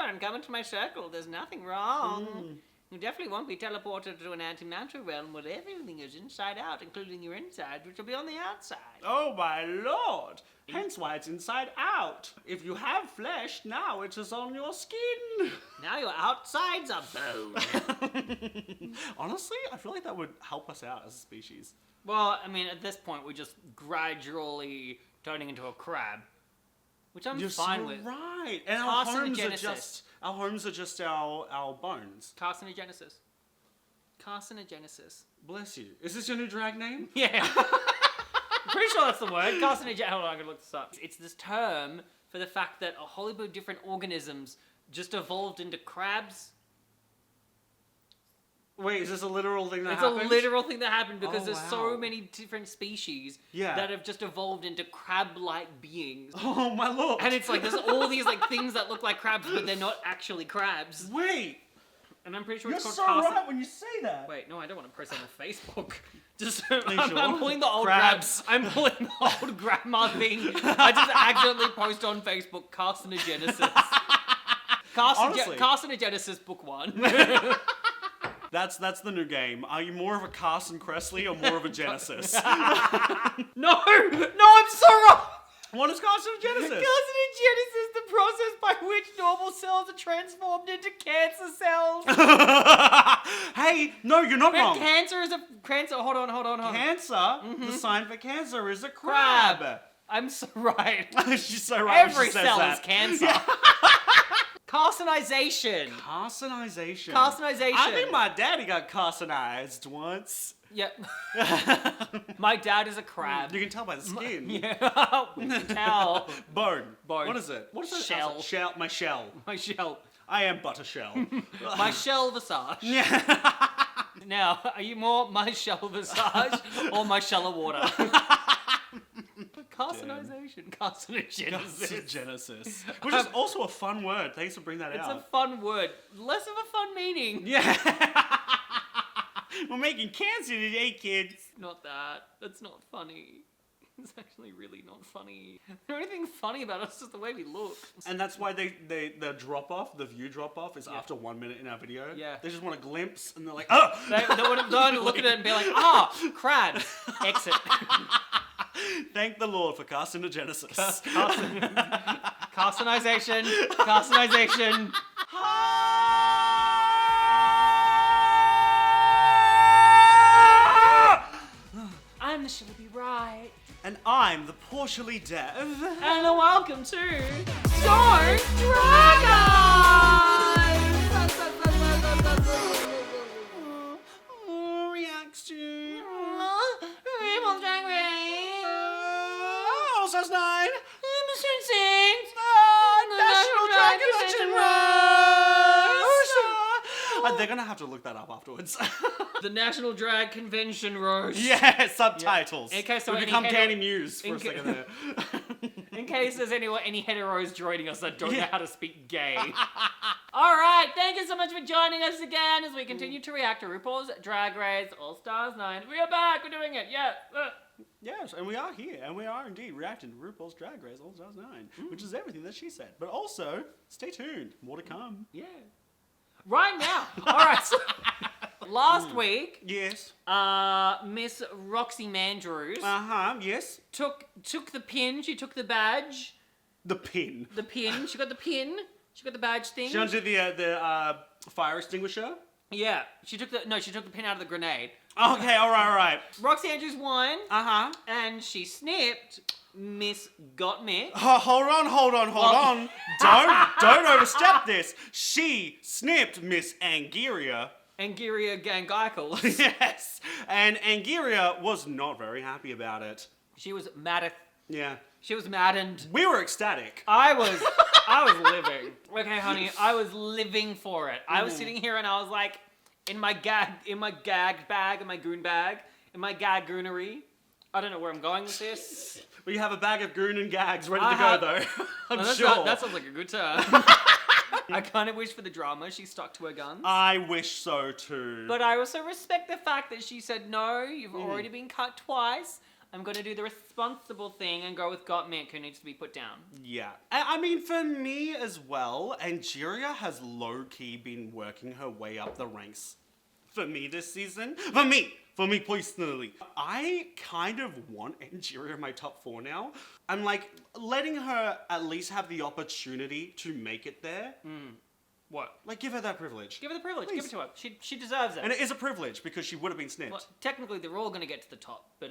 on, come into my circle. There's nothing wrong. You definitely won't be teleported to an antimatter realm where everything is inside out, including your insides, which will be on the outside. Oh my lord! Hence why it's inside out. If you have flesh, now it is on your skin. Now your outsides are bone. Honestly, I feel like that would help us out as a species. Well, I mean, at this point, we're just gradually turning into a crab, which I'm fine with. Right, and our homes are just our bones. Carcinogenesis. Carcinogenesis. Bless you. Is this your new drag name? Yeah. I'm pretty sure that's the word. Carcinogenesis. Hold on, I'm gonna look this up. It's this term for the fact that a whole heap of different organisms just evolved into crabs. Wait, is this a literal thing that happened? It's a literal thing that happened because there's wow. so many different species that have just evolved into crab-like beings. Oh my lord! And it's like there's all these like things that look like crabs, but they're not actually crabs. Wait! And I'm pretty sure You're it's called so right when you say that. Wait, no, I don't want to post that on Facebook. Just Sure? I'm pulling the old Crabs. I'm pulling the old grandma thing. I just accidentally post on Facebook carcinogenesis. Honestly. Carcinogenesis book 1. That's the new game. Are you more of a Carson Kressley or more of a Genesis? No, I'm so wrong. What is carcinogenesis? Carcinogenesis is the process by which normal cells are transformed into cancer cells. Hey, no, you're not wrong. Cancer is a cancer. Hold on. Cancer. The sign for cancer is a crab. I'm so right. She's so right. Every when she says cell that. is cancer. Carcinization. Carcinization. Carcinization. I think my daddy got carcinized once. Yep. My dad is a crab. You can tell by the skin. Yeah. We can tell. Bone. Bone. What is it? What is it? Shell. Shell. My shell. My shell. I am but a shell. My shell visage. Yeah. Now, are you more my shell visage or my shell of water? Carcinization. Carcinogenesis. Carcinogenesis. Which is also a fun word. Thanks for bringing that out. It's a fun word. Less of a fun meaning. Yeah. We're making cancer today, kids. Not that. That's not funny. It's actually really not funny. There's anything funny about us, just the way we look. And that's why the drop off, the view drop off is after 1 minute in our video. Yeah. They just want a glimpse and they're like, oh! They want to look at it and be like, crabs. Exit. Thank the Lord for carcinogenesis. Carcinization. Carcinization. I'm the Sheila B. Wright. And I'm the Portia Deff. And welcome to Don't Drag Us! Reacts to... RuPaul's Drag Race. All Stars 9. Mr. Sings. National Drag Convention Roast. They're going to have to look that up afterwards. The National Drag Convention Roast. Yeah, subtitles. In case we become Candy Muse for a second there. In case there's any heteros joining us that don't know how to speak gay. Alright, thank you so much for joining us again as we continue to react to RuPaul's Drag Race All Stars 9. We are back, we're doing it, yeah. Yes, and we are here, and we are indeed reacting to RuPaul's Drag Race All Stars 9, which is everything that she said. But also, stay tuned, more to come. Yeah. Right now. Alright, so last week, yes, Miss Roxy Mandrews yes, took the pin, she took the badge. The pin. The pin, she got the pin, she got the badge thing. She did the fire extinguisher? Yeah, she took the pin out of the grenade. Okay, alright. Roxy Andrews won. And she snipped Miss Got Me. Oh, hold on. Don't overstep this. She snipped Miss Angeria. Angeria Gangeikles. Yes. And Angeria was not very happy about it. She was mad. Yeah. She was maddened. We were ecstatic. I was living. Okay, honey, I was living for it. I was sitting here and I was like, in my gag bag, in my goon bag, in my gag goonery. I don't know where I'm going with this. Well, you have a bag of goon and gags ready to go, though. I'm sure. That sounds like a good term. I kind of wish for the drama she stuck to her guns. I wish so, too. But I also respect the fact that she said, no, you've already been cut twice. I'm gonna do the responsible thing and go with Gottmik, who needs to be put down. Yeah. I mean, for me as well, Angeria has low-key been working her way up the ranks for me this season. For me personally. I kind of want Angeria in my top 4 now. I'm like, letting her at least have the opportunity to make it there. What? Like, give her that privilege. Give her the privilege. Please. Give it to her. She deserves it. And it is a privilege because she would have been snipped. Well, technically, they're all gonna get to the top, but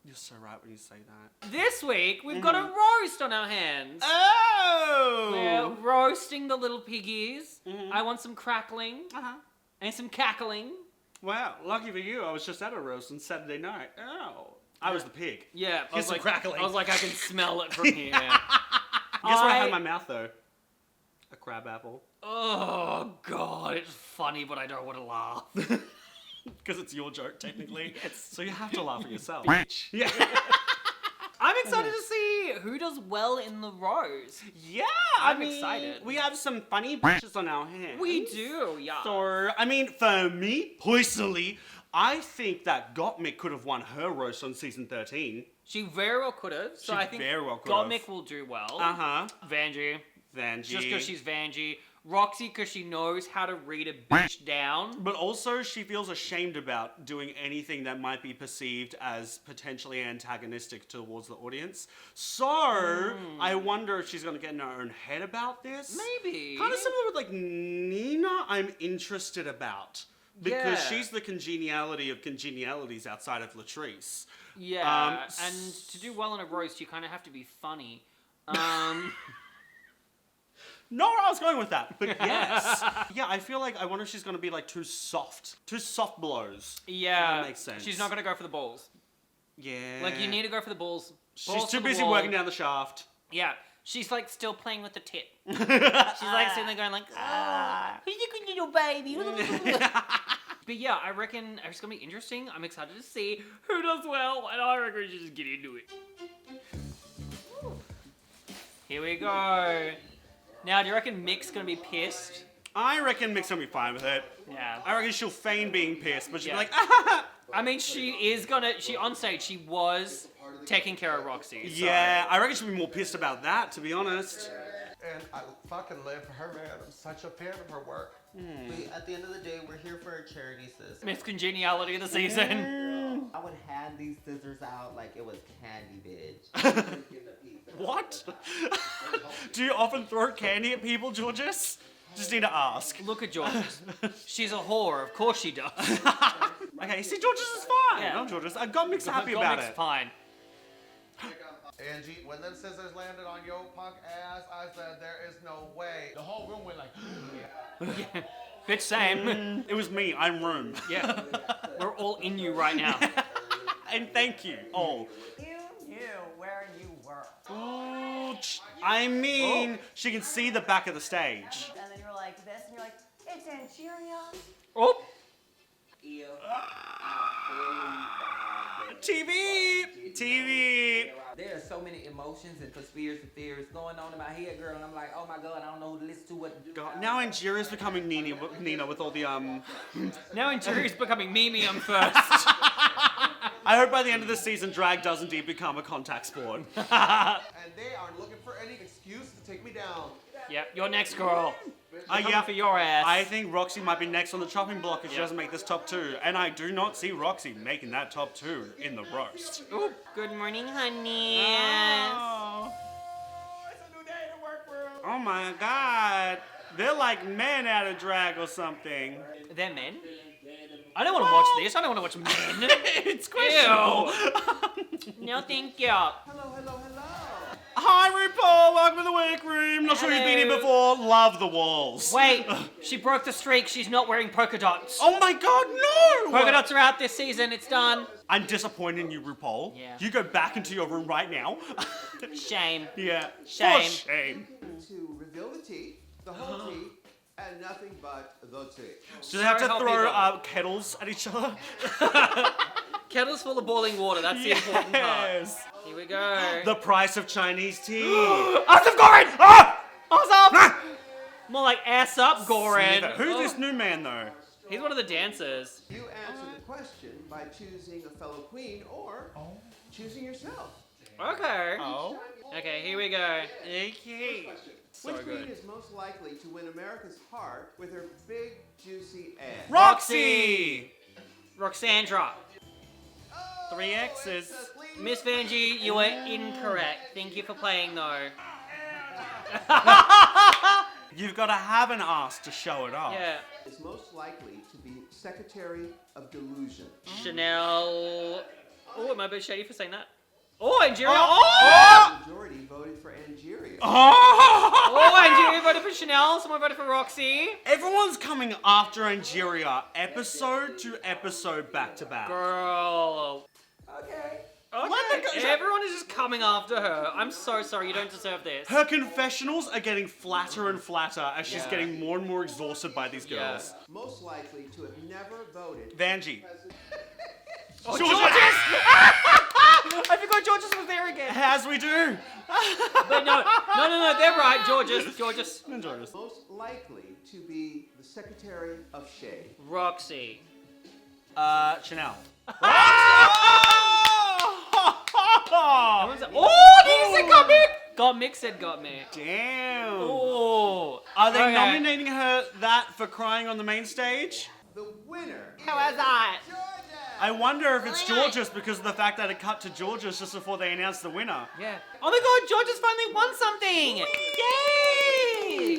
You're so right when you say that. this week we've got a roast on our hands. Oh! We're roasting the little piggies. Mhm. I want some crackling Uh-huh. and some cackling. Wow, lucky for you, I was just at a roast on Saturday night. Oh. I was the pig. Yeah, Here's some crackling. I was like, I can smell it from here. Guess what I had in my mouth, though? A crab apple. Oh god, it's funny, but I don't want to laugh. Because it's your joke, technically. Yes. So you have to laugh at yourself. Bitch. Yeah. I'm excited to see who does well in the roast. Yeah, I'm excited. We have some funny bitches on our hands. We do, yeah. So, I mean, for me, personally, I think that Gottmik could have won her roast on season 13. She very well could have. So She I think very well could have. Gottmik will do well. Uh-huh. Vanjie. Vanjie. Just because she's Vanjie. Roxy, because she knows how to read a bitch down. But also, she feels ashamed about doing anything that might be perceived as potentially antagonistic towards the audience. So, I wonder if she's going to get in her own head about this. Maybe. Kind of similar with, like, Nina, I'm interested about. Because Yeah. she's the congeniality of congenialities outside of Latrice. Yeah, and to do well in a roast, you kind of have to be funny. Not where I was going with that, but yes. Yeah, I feel like I wonder if she's going to be, like, too soft. Too soft blows. Yeah. That makes sense. She's not going to go for the balls. Yeah. Like, you need to go for the balls. She's Balls too to the busy wall. working down the shaft. Yeah. She's, like, still playing with the tit. She's, like, sitting there going, like, who's a good little baby? But yeah, I reckon it's going to be interesting. I'm excited to see who does well, and I reckon we should just get into it. Here we go. Now, do you reckon Mick's going to be pissed? I reckon Mick's gonna be fine with it. Yeah. I reckon she'll feign being pissed, but she'll Yeah. be like, ah! I mean, she on stage, she was taking care of Roxy. So. Yeah, I reckon she'll be more pissed about that, to be honest. And I fucking live for her, man. I'm such a fan of her work. At the end of the day, we're here for a charity, sis. Miss Congeniality of the season. I would hand these scissors out like it was candy, bitch. What? Do you often throw candy at people, Georges? Just need to ask. Look at Georges. She's a whore. Of course she does. Okay, see, Georges is fine. Yeah. No, Georges. I got Mick's happy about Gottmik's it. fine. Angie, when them scissors landed on your punk ass, I said, there is no way. The whole room went like, Yeah. Bitch, same. It was me. I'm Room. Yeah. We're all in you right now. And thank you, all. You knew where you were. Ooh, I mean, she can see the back of the stage. And then you're like this, and you're like, it's Angeria. Oh. TV. There are so many emotions and conspiracy theories going on in my head, girl, and I'm like, oh my god, I don't know who to listen to, what to do. God, now Angeria's becoming Nina with all the Now Interior's becoming Meme first. I hope by the end of this season, drag does indeed become a contact sport. and they are looking for any excuse to take me down. Yep, you're next, girl. Coming Yeah, for your ass. I think Roxy might be next on the chopping block if she doesn't make this top 2. And I do not see Roxy making that top 2 in the roast. Ooh, good morning, honey. Oh. It's a new day to work for. Oh my god. They're like men out of drag or something. They're men? I don't want to watch this. I don't want to watch men. It's questionable. No, thank you. Hello, hello, hello. Hi RuPaul, welcome to the workroom. Not sure you've been here Hello. before. Love the walls. Wait, she broke the streak. She's not wearing polka dots. Oh my god, no! Polka dots are out this season. It's done. I'm disappointed in you, RuPaul. Yeah. You go back into your room right now. Shame. Yeah. Shame. For shame. To reveal the tea, the whole tea, and nothing but the tea. Do they have to Sorry, throw help kettles at each other? Kettles full of boiling water. That's the important part. Yes. Here we go. The price of Chinese tea. Ass of Gorin! Ah! Ass up! More like ass up, Gorin. Who's this new man though? He's one of the dancers. You answer the question by choosing a fellow queen or choosing yourself. Okay. Oh. Okay, here we go. Okay. So Which queen good. is most likely to win America's heart with her big, juicy ass? Roxy! Roxandra. Oh, 3 X's. it's a clean Miss Vanjie, you were incorrect. Thank you for playing though. You've got to have an ass to show it off. Yeah. is most likely to be Secretary of Delusion. Chanel. Oh, am I a bit shady for saying that? Oh, Angeria. Oh! The majority voted for Angeria. Oh, Angeria voted for Chanel. Someone voted for Roxy. Everyone's coming after Angeria, episode to episode, back to back. Girl. Okay. Okay. Let the- Everyone is just coming after her. I'm so sorry. You don't deserve this. Her confessionals are getting flatter and flatter as she's Yeah. getting more and more exhausted by these girls. Most likely to have never voted. Vanjie. Oh, Georges! I forgot Georges was there again. As we do. But no, they're right. Georges. Georges. Most likely to be the Secretary of Shade. Roxy. Chanel. Everyone's like, oh, did you say got me? Got Mick said got me. Damn. Oh. Are they Okay. nominating her that for crying on the main stage? The winner. How was that? I wonder if it's Georges because of the fact that it cut to Georges just before they announced the winner. Yeah. Oh my god, Georges finally won something!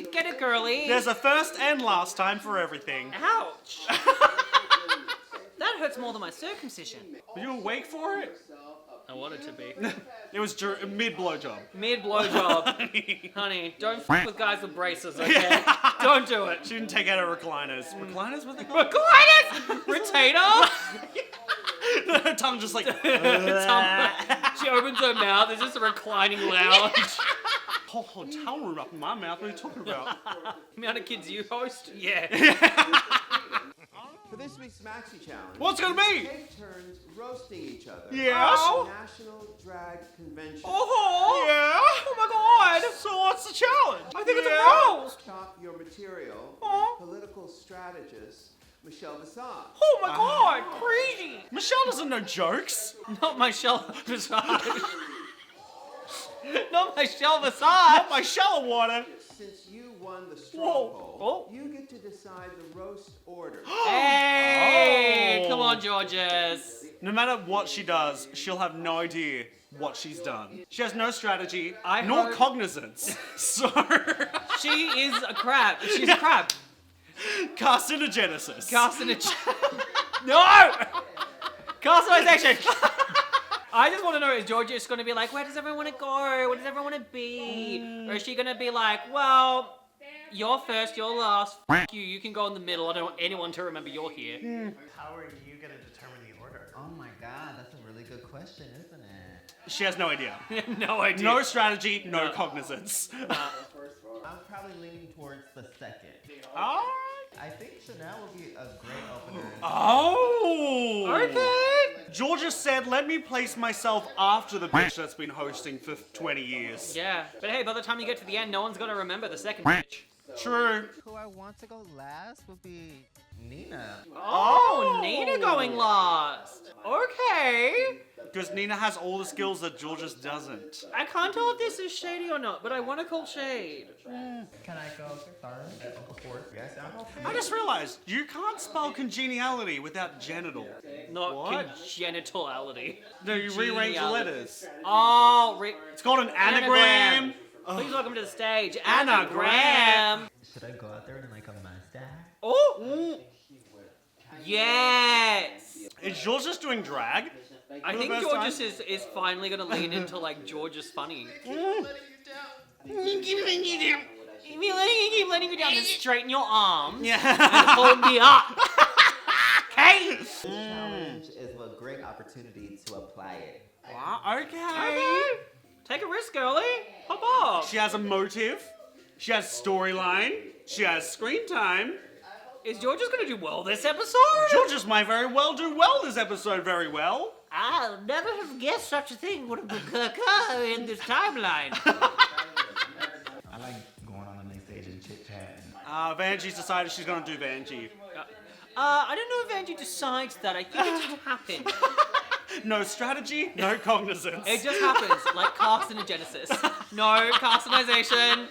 Yay! Get it, girly. There's a first and last time for everything. Ouch. That hurts more than my circumcision. Were you awake for it? I wanted to be. It was mid blowjob. Mid blowjob. Honey, don't f with guys with braces, okay? Don't do it. She didn't take out her recliners. Recliners? What are they called? Recliners! Retainer? Her tongue just like. She opens her mouth, it's just a reclining lounge. Whole hotel room up in my mouth. What are you talking about? The amount of kids you host? Yeah. For this week's Maxi Challenge, What's it gonna be? take turns roasting each other. Yes. At the National Drag Convention. Oh! Yeah. Oh my god! So what's the challenge? I think it's a roast! Talk your material Aw. with political strategist Michelle Visage. Oh my god! Crazy! Michelle doesn't know jokes. Not my shell Visage. Not my shell Visage. Not my shower water. Since you won the straw Whoa. poll, you get to decide the roast order. Hey! Oh. Come on, Georges. No matter what she does, she'll have no idea what she's done. She has no strategy, nor hope- cognizance. So, She is a crab. She's a crab. carcinogenesis. No! Carcinization! I just want to know, is Georgia going to be like, where does everyone want to go? Where does everyone want to be? Or is she going to be like, well, you're first, you're last, f*** you, you can go in the middle, I don't want anyone to remember you're here. How are you going to determine the order? Oh my god, that's a really good question, isn't it? She has no idea. No idea. No strategy, no cognizance. I'm probably leaning towards the second. Alright. I think Chanel would be a great opener. Oh! Okay. Georgia said, let me place myself after the bitch that's been hosting for 20 years. Yeah, but hey, by the time you get to the end, no one's going to remember the second bitch. True. Who I want to go last would be Nina. Oh, Nina going last. Okay. Because Nina has all the skills that Georgia doesn't. I can't tell if this is shady or not, but I want to call shade. Can I go third? Fourth? Yes, I'm okay. I just realized, you can't spell congeniality without genital. Not What? congenitality. No, you rearrange the Geniality. letters. Oh, It's called an anagram. Please welcome to the stage, Anagram. Anagram. Should I go out there in like a mustache? Oh, yes. Is Georgia's doing drag? I For the think first Georges time? is finally going to lean into like George's funny. Mm. Keep letting you down, just straighten your arms Yeah. and hold me up. Okay? Challenge is a great opportunity to apply it. Wow, okay. Okay. Take a risk, girlie. Hop off. She has a motive. She has storyline. She has screen time. Is Georges going to do well this episode? Georgia's might very well do well this episode very well. I'll never have guessed such a thing would occur in this timeline. I like going on the main stage and chit-chatting. Vanjie's decided she's gonna do Vanjie. I don't know if Angie decides that. I think it just happened. No strategy, no cognizance. It just happens, like carcinogenesis. No, carcinization.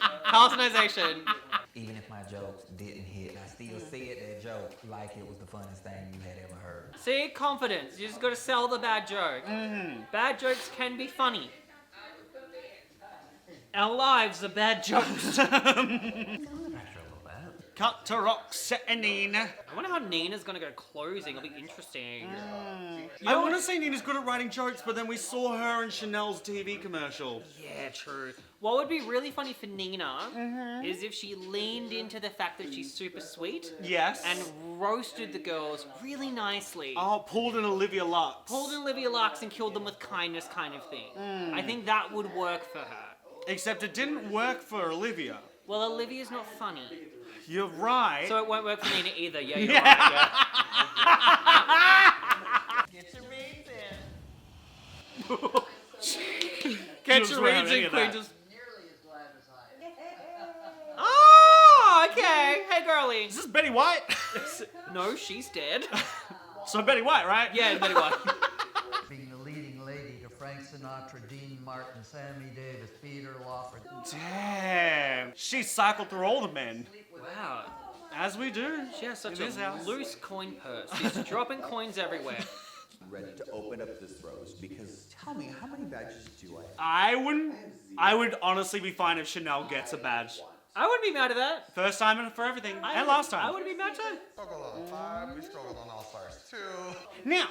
Even if my jokes didn't hit, I still said that joke like it was the funniest thing you had ever heard. See, confidence. You just gotta sell the bad joke. Bad jokes can be funny. Our lives are bad jokes. Cut to Roxy and Nina. I wonder how Nina's gonna go closing. It'll be interesting. I want to say Nina's good at writing jokes, but then we saw her in Chanel's TV commercial. Yeah, true. What would be really funny for Nina is if she leaned into the fact that she's super sweet Yes. and roasted the girls really nicely. Oh, pulled an Olivia Lux. Pulled in Olivia Lux and killed them with kindness kind of thing. I think that would work for her. Except it didn't work for Olivia. Well, Olivia's not funny. You're right. So it won't work for Nina either. Yeah, you're right. Yeah. Get your reads in. Get Just your won't have reads any in, of Queen. that. Just... Oh, okay. Hey, girlie. Is this Betty White? No, she's dead. So Betty White, right? Yeah, Betty White. Being the leading lady to Frank Sinatra, Dean Martin, Sammy Davis, Peter Lawford. Damn. She cycled through all the men. Wow. As we do. She has such In this a house. loose coin purse. She's dropping coins everywhere. Ready to open up this rose because tell me, how many badges do I have? I would honestly be fine if Chanel gets a badge. I wouldn't be mad at that. First time and for everything. And last time. I wouldn't be mad too. Struggled on 5, we struggled on All Stars 2. Now,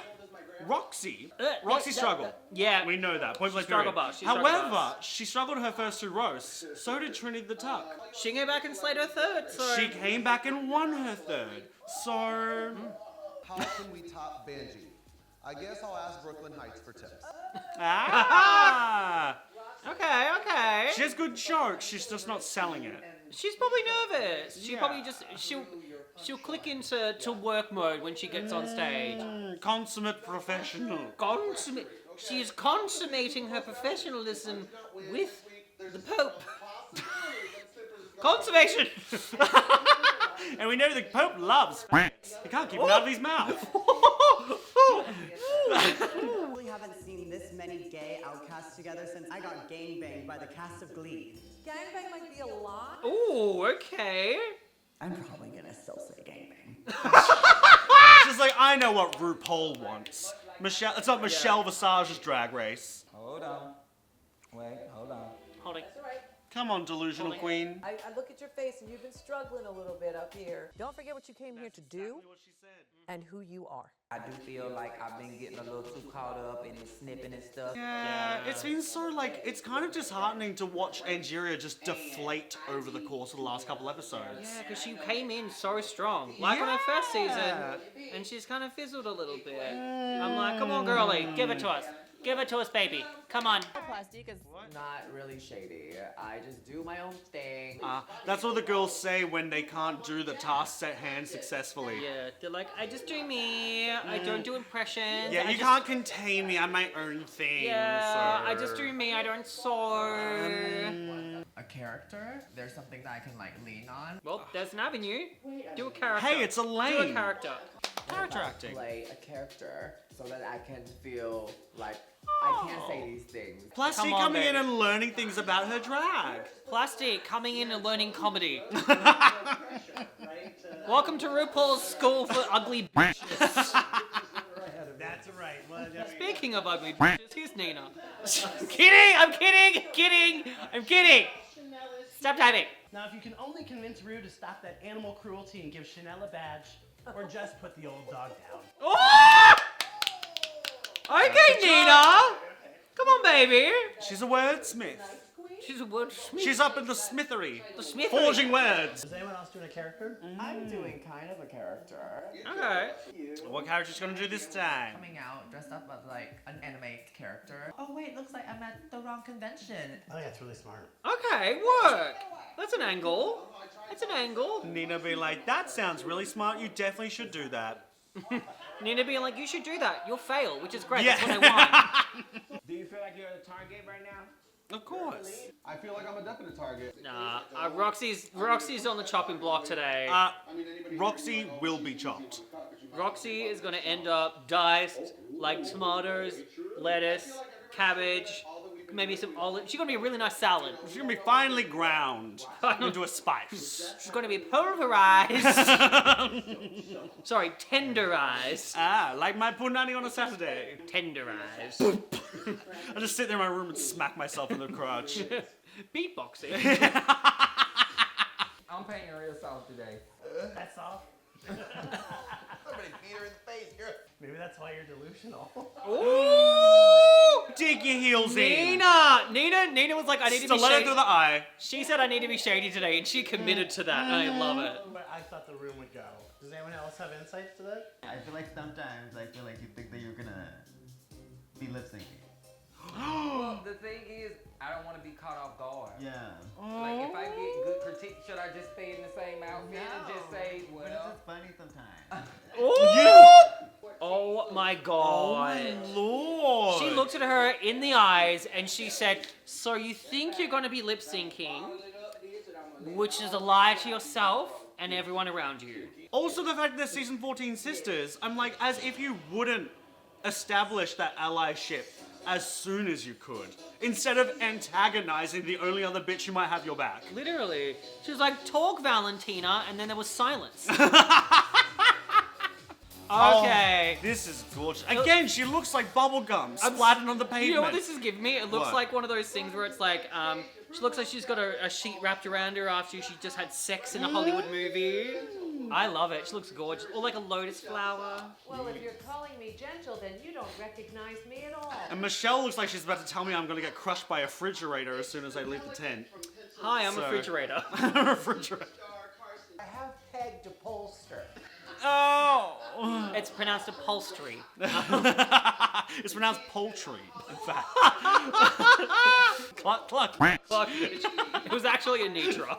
Roxy yeah, struggled. Yeah. We know that. Point blank struggled period. bus, she struggled However, bus. she struggled her first 2 roasts. So did Trinity the Tuck. She came back and slayed her third, so... She came back and won her third. So... How can we top Benji? I guess I'll ask Brooklyn Heights for tips. Ah! Okay. She has good jokes, she's just not selling it. She's probably nervous. She Yeah. probably just... She'll click into work mode when she gets on stage. Consummate professional. She is consummating her professionalism with the Pope. Consummation! And we know the Pope loves He can't keep it out of his mouth. We haven't seen this many gay outcasts together since I got gangbanged by the cast of Glee. Gangbang might be a lot. Ooh, okay. I'm probably gonna still say gangbang. She's like, I know what RuPaul wants. It's not Michelle Visage's Drag Race. Hold on. Wait, hold on. Holding. Come on, delusional queen. I look at your face and you've been struggling a little bit up here. Don't forget what you came here to do and who you are. I do feel like I've been getting a little too caught up in the snipping and stuff. Yeah, it's been so it's kind of disheartening to watch Angeria just deflate over the course of the last couple episodes. Yeah, because she came in so strong. Like on her first season, and she's kind of fizzled a little bit. I'm like, come on, girlie, give it to us. Give it to us, baby. Come on. Plastic is not really shady. I just do my own thing. That's what the girls say when they can't do the tasks at hand successfully. Yeah, they're like, I just do me. I don't do impressions. Yeah, you can't contain me. I'm my own thing. Yeah, so. I just do me. I don't soar. A character? There's something that I can like lean on. Well, there's an avenue. Do a character. Hey, it's Elaine. Do a character. Character acting. Play a character so that I can feel like I can't say these things. Plastic Come on, coming in baby. and learning things about her drag. Plastic coming in and learning comedy. Welcome to RuPaul's School for Ugly Bitches. That's right. Well, Speaking of ugly bitches, here's Nina. Kidding! I'm kidding! Stop typing. Now, if you can only convince Rue to stop that animal cruelty and give Chanel a badge, or just put the old dog down. Oh! Okay, Nina. Come on, baby. She's a wordsmith. She's a wordsmith. She's up in the smithery. The smithery. Forging words. Is anyone else doing a character? I'm doing kind of a character. Okay. What character is gonna do this time? Coming out dressed up as like an anime character. Oh wait, looks like I'm at the wrong convention. Oh yeah, it's really smart. Okay, work. That's an angle. It's an angle. Nina be like, that sounds really smart. You definitely should do that. Nina being like, you should do that. You'll fail, which is great. Yeah. That's what I want. Do you feel like you're at a target right now? Of course. I feel like I'm a definite target. Nah, Roxy's on the chopping block today. Roxy will be chopped. Roxy is gonna end up diced, like tomatoes, lettuce, cabbage, maybe some olives. She's gonna be a really nice salad. She's gonna be finely ground into a spice. She's gonna be pulverized. Sorry, tenderized. Ah, like my punani on a Saturday. Tenderized. I just sit there in my room and smack myself in the crotch. Beatboxing. I'm painting real soft today. That's all. Somebody beat her in the face, girl. Maybe that's why you're delusional. Ooh! Dig your heels in. Nina was like, I need to be Stiletto shady. through the eye. She said I need to be shady today, and she committed to that, and I love it. But I thought the room would go. Does anyone else have insights to that? I feel like sometimes I feel like you think that you're gonna be lip syncing. Well, the thing is, I don't want to be caught off guard. Yeah. Like, if I get good critique, should I just stay in the same outfit and just say, But well... it's just funny sometimes. Oh my god. Oh, Lord. She looked at her in the eyes and she said, so you think you're going to be lip syncing, which is a lie to yourself and everyone around you. Also, the fact that they're season 14 sisters, I'm like, as if you wouldn't establish that allyship as soon as you could, instead of antagonizing the only other bitch who might have your back. Literally. She was like, talk, Valentina, and then there was silence. Okay. Oh, this is gorgeous. Again, she looks like bubblegum splattered on the pavement. You know what this is giving me? It looks What? like one of those things where it's like, she looks like she's got a sheet wrapped around her after she just had sex in a Hollywood movie. I love it. She looks gorgeous. Or like a lotus flower. Well, if you're calling me gentle, then you don't recognize me at all. And Michelle looks like she's about to tell me I'm gonna get crushed by a refrigerator as soon as I leave the tent. Hi, I'm a refrigerator. I'm a refrigerator. I have pegged upholster. Oh! It's pronounced upholstery. It's pronounced poultry, in fact. Cluck, cluck. Fuck, bitch. It was actually a Nitra.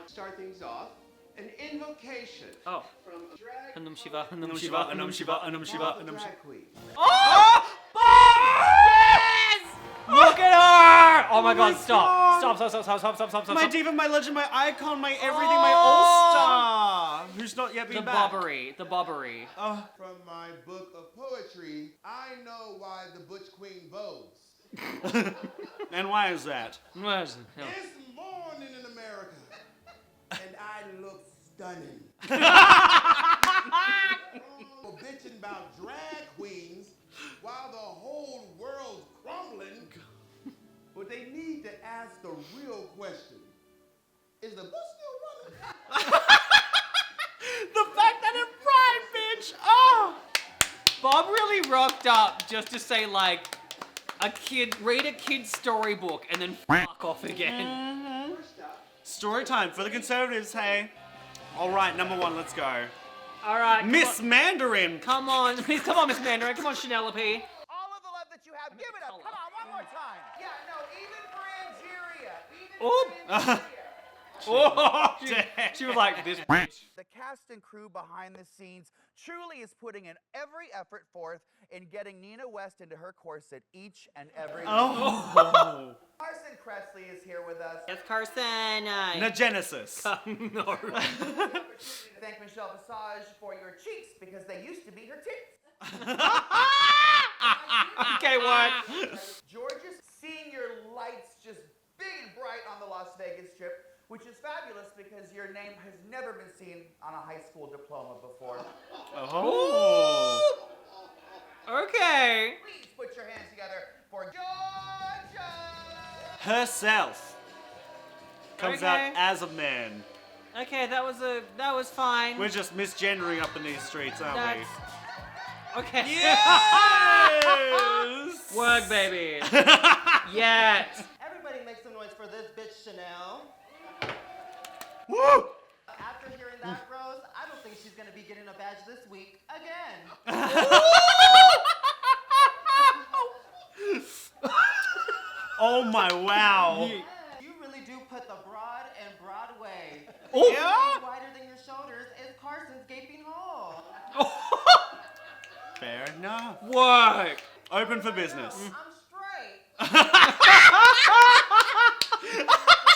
Start things off. An invocation. Oh. From drag. Anum Shiva, Anum Anum Shiva, Shiva, Anum Shiva, Anum Shiva, Anum Shiva. Drag queen. Oh! Yes! Look at her! Oh my god, stop. Stop. My diva, my legend, my icon, my everything, my all-star. Who's not yet The been back. bobbery. From my book of poetry, I know why the Butch Queen bows. And why is that? It's morning in America, and I look stunning. Oh, bitching about drag queens while the whole world's crumbling. But they need to ask the real question. Is the bus still running? The fact that it rhymed, bitch! Oh! Bob really rocked up just to say like, read a kid's storybook and then fuck off again. Story time for the conservatives, hey. Alright, number one, let's go. Alright, Miss Mandarin! Come on, Miss Mandarin, come on, Chanel P. All of the love that you have, give it up. Come on, one more time. Yeah, no, even for Angeria. Oh, She was like, this The cast and crew behind the scenes truly is putting in every effort forth in getting Nina West into her corset each and every week. Oh. Carson Kressley is here with us. Yes, Carson. Na Genesis. No. Thank Michelle Visage for your cheeks because they used to be her tits. Okay, what? George's seeing your lights just big and bright on the Las Vegas trip, which is fabulous because your name has never been seen on a high school diploma before. Oh. Okay. Please put your hands together for Georgia! Herself. Comes Okay. out as a man. Okay, that was fine. We're just misgendering up in these streets, aren't That's... Okay. Yes! Work, baby. Yes. Everybody make some noise for this bitch, Chanel. Woo! After hearing that, Rose, I don't think she's gonna be getting a badge this week again. Oh my wow. You really do put the broad in Broadway. Oh. Yeah? Wider than your shoulders is Carson's gaping hole. Fair enough. Work. Open for business. I'm straight.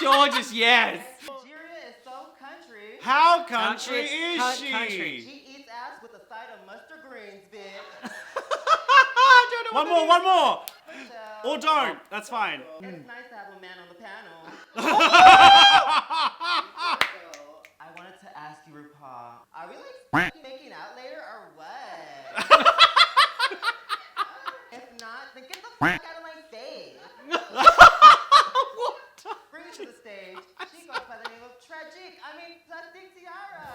George's yes. Nigeria is so country. How country is Cunt she? country. She eats ass with a side of mustard greens, bitch. know. One more. Or don't. That's fine. It's nice to have a man on the panel. I wanted to ask you, RuPaul, are we like making out later or what? If not, then get the fuck out of my stage. Bring her to the stage. She goes by the name of Plastic Tiara.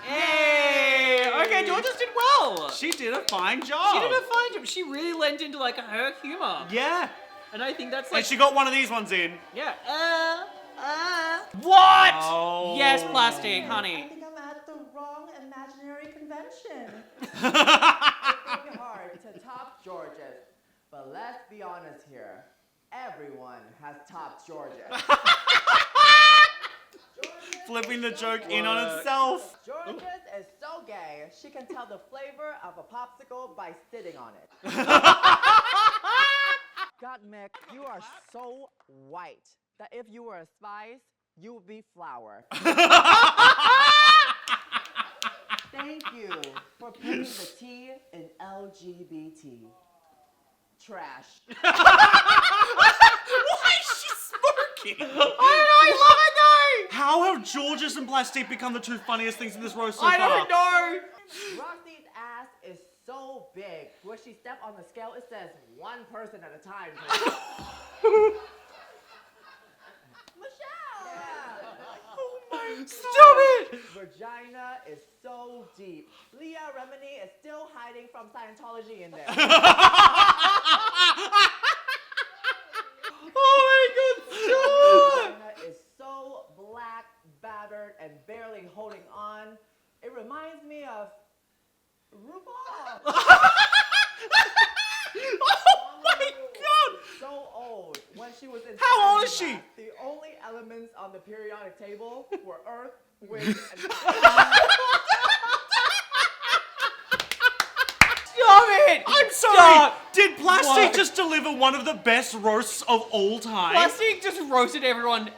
Hey! Okay, Georgia did well. She did a fine job. She did a fine job. She really lent into like her humor. Yeah. And I think that's like. And she got one of these ones in. Yeah. What? Oh. Yes, Plastic, I honey. think I'm at the wrong imaginary convention. It's really hard to top Georges, but let's be honest here. Everyone has topped Georges. Flipping the joke in on itself. Georges is so gay, she can tell the flavor of a popsicle by sitting on it. God, Mick, you are so white that if you were a spice, you would be flour. Thank you for putting the T in LGBT. Trash. Why is she smoking? I don't know, I love it though! How have Georges and Plastique become the two funniest things in this roast so I far? don't know! Roxy's ass is so big. When she steps on the scale, it says one person at a time. Michelle! Stop it! Vagina is so deep. Leah Remini is still hiding from Scientology in there. Oh my god, stop! Vagina is so black, battered, and barely holding on. It reminds me of RuPaul. Oh my god! So old. When she was in How old is science she? class, the only elements on the periodic table were earth, wind, and fire. Stop it! I'm sorry. Stop. Did Plastic What? just deliver one of the best roasts of all time? Plastic just roasted everyone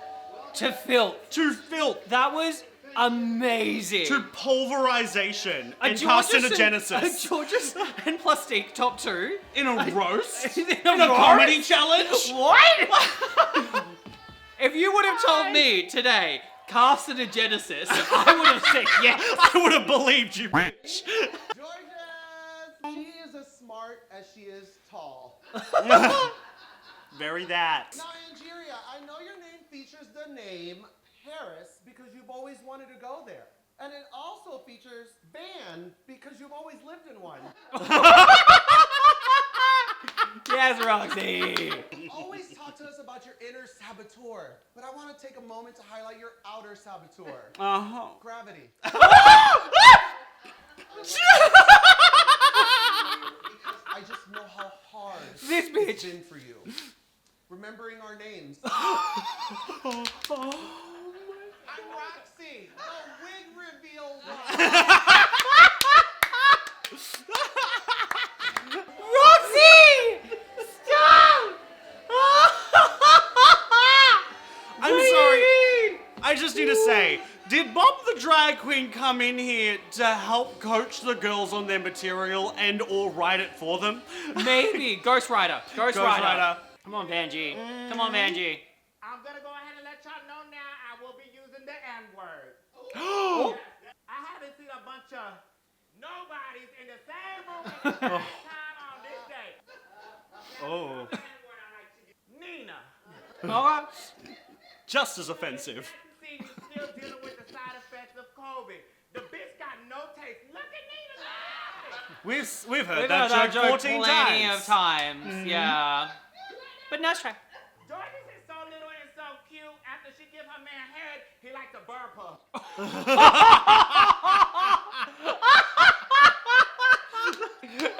to filth. To filth. That was amazing. To pulverization and Georges carcinogenesis. Georges and Plastic, top two. In a roast? In a comedy roast? challenge? What? If you would have told me today, carcinogenesis, I would have said yes. I would have believed you, bitch. Georges, she is as smart as she is tall. Very that. Now, Angeria, I know your name features the name Paris because you've always wanted to go there. And it also features Van because you've always lived in one. Yes, Roxy. You always talk to us about your inner saboteur, but I want to take a moment to highlight your outer saboteur. Uh-huh. Gravity. I just know how hard This it's bitch. been for you. Remembering our names. Oh. I'm Roxy. Oh, wig reveal. Roxy! Stop! I'm sorry. I just need to say, did Bob the drag queen come in here to help coach the girls on their material and or write it for them? Maybe. Ghost Rider. Ghost Rider. Rider. Come on, Vanjie. Come on, Vanjie. I'm gonna go ahead and let y'all know now I will be using the N-word. I haven't seen a bunch of nobodies in the same room at the same time on this day. Oh. Nina. Alright. Just as offensive. See, you still dealing with the side effects of COVID. The bitch got no taste. Look at Nina now. We've heard We've that heard joke 14 plenty times. of times. Yeah. But nice try. Georges is so little and so cute. After she give her man head, he like to burp her.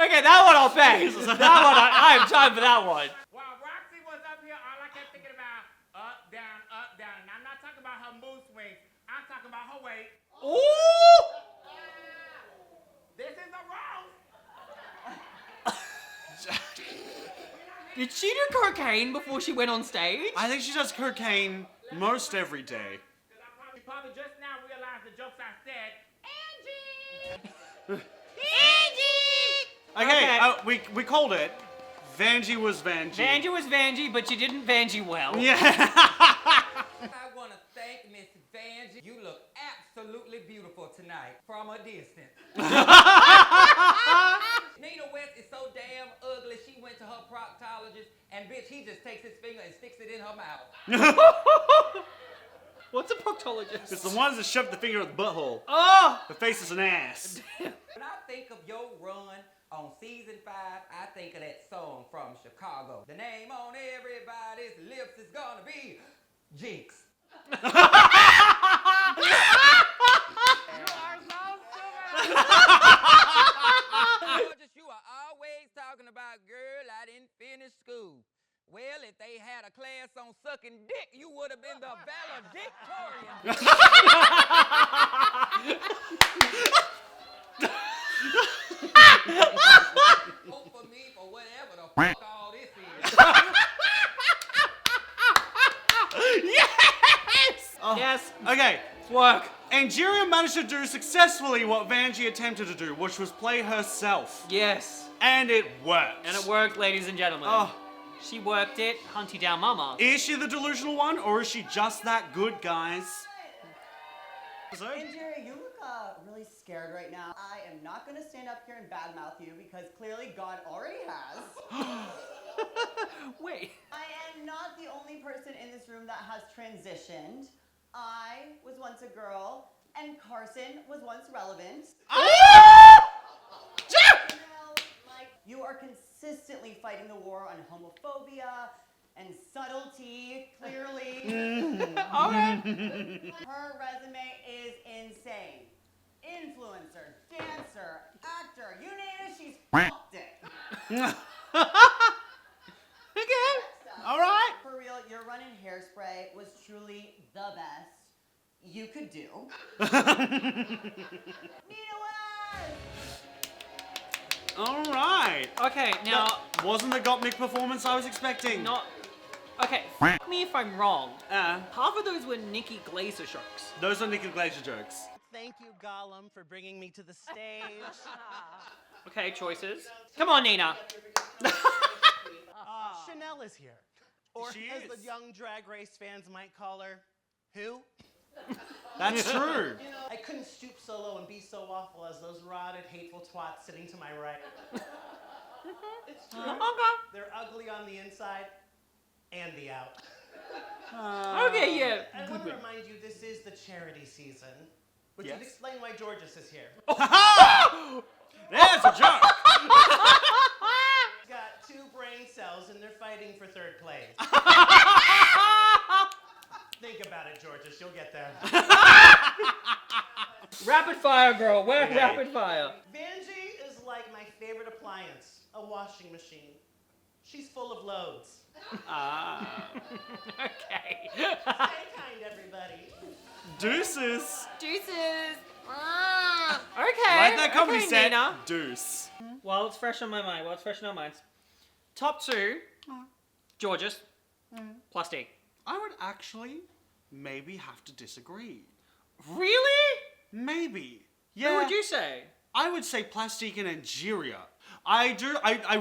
Okay, that one I'll pay. That one, I have time for that one. While Roxy was up here, all I kept thinking about up, down, up, down. And I'm not talking about her moose wings. I'm talking about her weight. Ooh! This is a roast. Did she do cocaine before she went on stage? I think she does cocaine most every day. Probably just now realized the jokes I said. Angie! Okay, we called it. Vanjie was Vanjie. Vanjie was Vanjie, but you didn't Vanjie well. Yeah. I want to thank Miss Vanjie. You look absolutely beautiful tonight from a distance. Nina West is so damn ugly. She went to her proctologist, and bitch, he just takes his finger and sticks it in her mouth. What's a proctologist? It's the ones that shove the finger at the butthole. Oh! The face is an ass. When I think of your run on season 5, I think of that song from Chicago. The name on everybody's lips is gonna be Jinx. You are so stupid. Gorgeous, you are always talking about, girl, I didn't finish school. Well, if they had a class on sucking dick, you would have been the valedictorian. Hope for me for whatever the fuck all this is. Yes! Oh. Yes. Okay. Work. Angeria managed to do successfully what Vanjie attempted to do, which was play herself. Yes. And it worked. And it worked, ladies and gentlemen. Oh. She worked it. Hunty down mama. Is she the delusional one, or is she just that good, guys? Angeria, you look really scared right now. I am not going to stand up here and badmouth you because clearly God already has. Wait. I am not the only person in this room that has transitioned. I was once a girl, and Carson was once relevant. You are consistently fighting the war on homophobia and subtlety, clearly. Okay. Her resume is insane. Influencer, dancer, actor, you name it, she's fucked it. Okay. All right. For real, your run in Hairspray was truly the best you could do. Nina West! All right. Okay, now... That wasn't the Gottmik performance I was expecting. Not... Okay, f*** me if I'm wrong. Half of those were Nikki Glaser jokes. Those are Nikki Glaser jokes. Thank you, Gollum, for bringing me to the stage. Okay, choices. Come on, Nina. Chanel is here. Or She as is. the young Drag Race fans might call her, who? That's true. You know, I couldn't stoop so low and be so awful as those rotted, hateful twats sitting to my right. It's true. Okay. They're ugly on the inside and the out. Okay, yeah. I want to remind you, this is the charity season, which would explain why Georges is here. There's a joke. Got 2 brain cells and they're fighting for 3rd place. Think about it, Georges. You'll get there. Rapid fire, girl. Where rapid fire? Vanjie is like my favorite appliance, a washing machine. She's full of loads. Okay. Stay kind, everybody. Deuces. Deuces. Okay. Like that comedy okay, set. Nina. Deuce. While it's fresh on my mind, while it's fresh in our minds. Top 2, Georges, Plastique. I would actually maybe have to disagree. Really? Maybe. Who Yeah. would you say? I would say Plastique and Angeria. I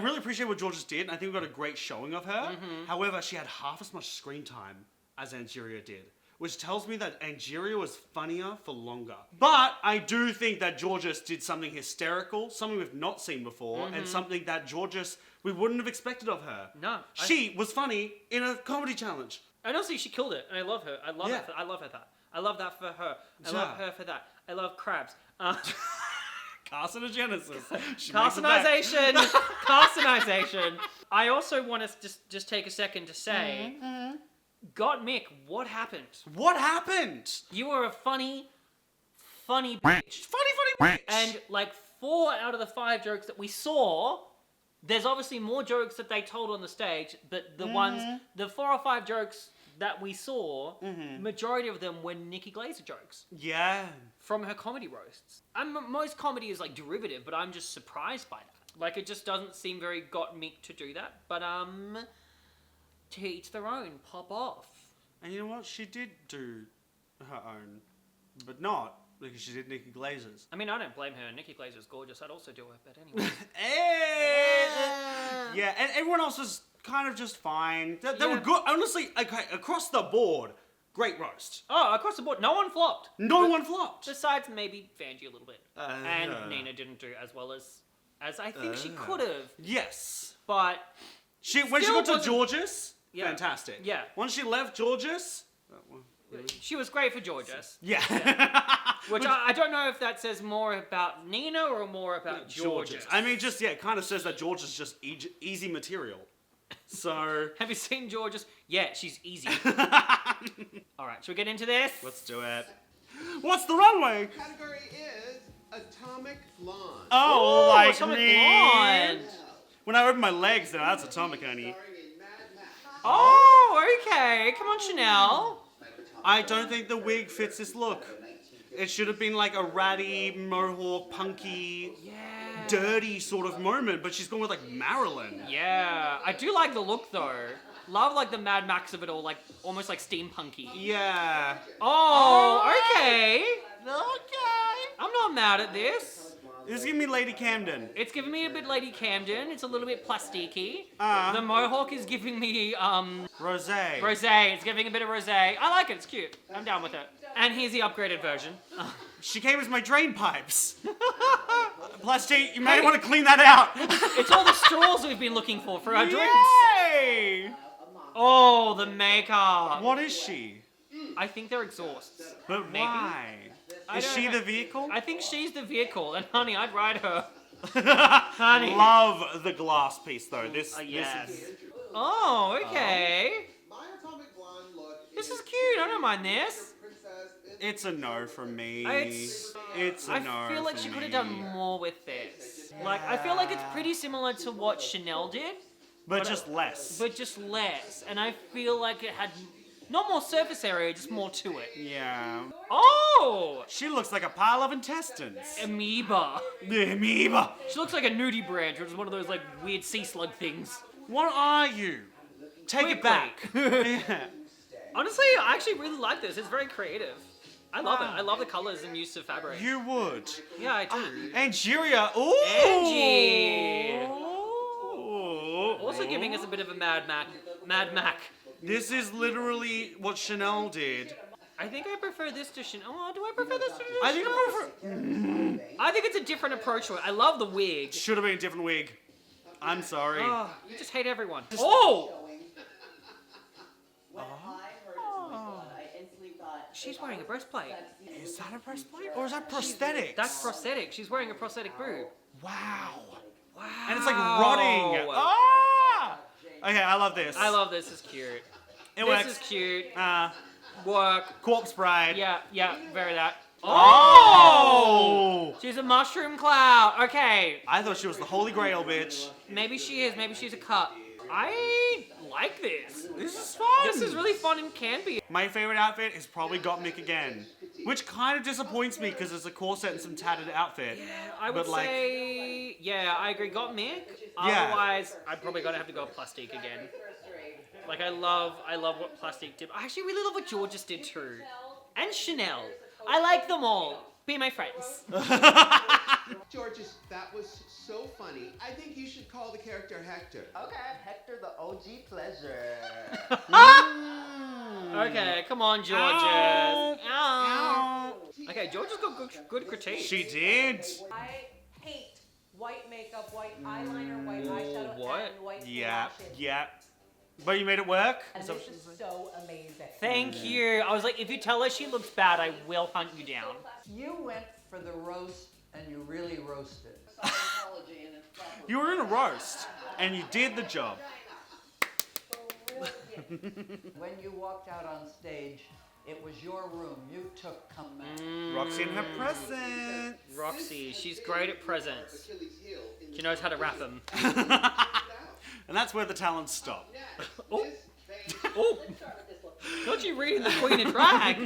really appreciate what Georges did, and I think we got a great showing of her. However, she had half as much screen time as Angeria did, which tells me that Angeria was funnier for longer. But I do think that Georges did something hysterical, something we've not seen before, and something that Georges, we wouldn't have expected of her. No. She was funny in a comedy challenge. And honestly, she killed it, and I love her. I love her. I love her that. I love that for her. I love her for that. I love crabs. Carcinogenesis. Carcinization. Carcinization. I also want to just take a second to say, Gottmik, what happened? What happened? You were a funny bitch. Funny bitch. And like 4 out of the 5 jokes that we saw, there's obviously more jokes that they told on the stage, but the the 4 or 5 jokes that we saw, majority of them were Nikki Glaser jokes. Yeah. From her comedy roasts. Most comedy is like derivative, but I'm just surprised by that. Like, it just doesn't seem very Gottmik to do that. But, to each their own. Pop off. And you know what? She did do her own, but not because she did Nikki Glaser's. I mean, I don't blame her. Nikki Glaser's gorgeous. I'd also do it, but anyway. Yeah, and everyone else was kind of just fine. They were good. Honestly, okay, across the board, great roast. Oh, across the board, no one flopped. No one flopped. Besides maybe Vanjie a little bit. And Nina didn't do as well as I think she could have. Yes. But When she got to wasn't- Georges, Yeah. fantastic. Yeah. Once she left Georges... She was great for Georges. Yeah. Which I don't know if that says more about Nina or more about Georges. I mean, just, it kind of says that George is just easy material. So... Have you seen Georges? Yeah, she's easy. Alright, should we get into this? Let's do it. What's the runway? The category is Atomic Blonde. Oh, Ooh, like Atomic me. Blonde. When I open my legs, now that's Atomic, honey. Oh, okay. Come on, Chanel. I don't think the wig fits this look. It should have been like a ratty, mohawk, punky, dirty sort of moment, but she's gone with like Marilyn. Yeah, I do like the look though. Love like the Mad Max of it all, like almost like steampunky. Yeah. Oh, okay. I'm not mad at this. This is giving me Lady Camden. It's giving me a bit Lady Camden. It's a little bit plasticky. Uh-huh. The mohawk is giving me Rosé. Rosé. It's giving a bit of rosé. I like it. It's cute. I'm down with it. And here's the upgraded version. She came as my drain pipes. Plastic, you may want to clean that out. It's all the straws we've been looking for our drinks. Yay! Oh, the makeup. What is she? I think they're exhausts. But Maybe. why? I Is don't she know. the vehicle? I think she's the vehicle, and honey, I'd ride her. Honey. Love the glass piece though. This Yes. is... Oh, okay. My Atomic Blonde look This is cute. I don't mind this. It's a no from me. It's a no. I feel like from she could have me. done more with this. Like, I feel like it's pretty similar to what Chanel did. But just less. But just less. And I feel like it had not more surface area, just more to it. Yeah. Oh! She looks like a pile of intestines. Amoeba. The amoeba. She looks like a nudie branch, which is one of those like weird sea slug things. What are you? Take it back. Yeah. Honestly, I actually really like this. It's very creative. I love it. I love the colors and use of fabric. You would. Yeah, I do. Angeria. Ooh. Angie. Ooh. Also giving us a bit of a Mad Mac. This is literally what Chanel did. I think I prefer this to Chanel. Oh, do I prefer this to Chanel? I think I prefer... I think it's a different approach to it. I love the wig. Should have been a different wig. I'm sorry. Oh, you just hate everyone. Oh! When I heard Atomic Blonde, I instantly thought She's wearing a breastplate. Is that a breastplate or is that prosthetic? That's prosthetic. She's wearing a prosthetic boob. Wow. Wow. And it's like rotting. Ah! Okay, I love this. I love this. It's cute. It this works. is cute. Work. Corpse bride. Yeah, very that. Oh! She's a mushroom cloud. Okay. I thought she was the Holy Grail, bitch. Maybe she is. Maybe she's a cut. I like this. This is fun. This is really fun and campy. My favorite outfit is probably Got Mick Again, which kind of disappoints me because it's a corset and some tattered outfit. Yeah, I would say, yeah, I agree. Got Mick. Yeah. Otherwise, I'd probably gotta have to go with Plastique again. Like I love what Plastique did. I actually really love what Georges did too, and Chanel. I like them all. Be my friends. Georges, that was so funny. I think you should call the character Hector. Okay, Hector the OG pleasure. Okay, come on, Georges. Ow. Okay, Georges got good critique. She did. I hate white makeup, white eyeliner, white eyeshadow, What? and white Yeah, lashes. yeah. But you made it work? And this is so amazing. Thank you. I was like, if you tell her she looks bad, I will hunt you down. You went for the roast and you really roasted. You were in a roast, and you did the job. When you walked out on stage, it was your room. You took command. Roxy and her present. Roxy, she's great at presents. She knows how to wrap them. And that's where the talents stop. Oh. Oh. Don't you read the Queen of Drag?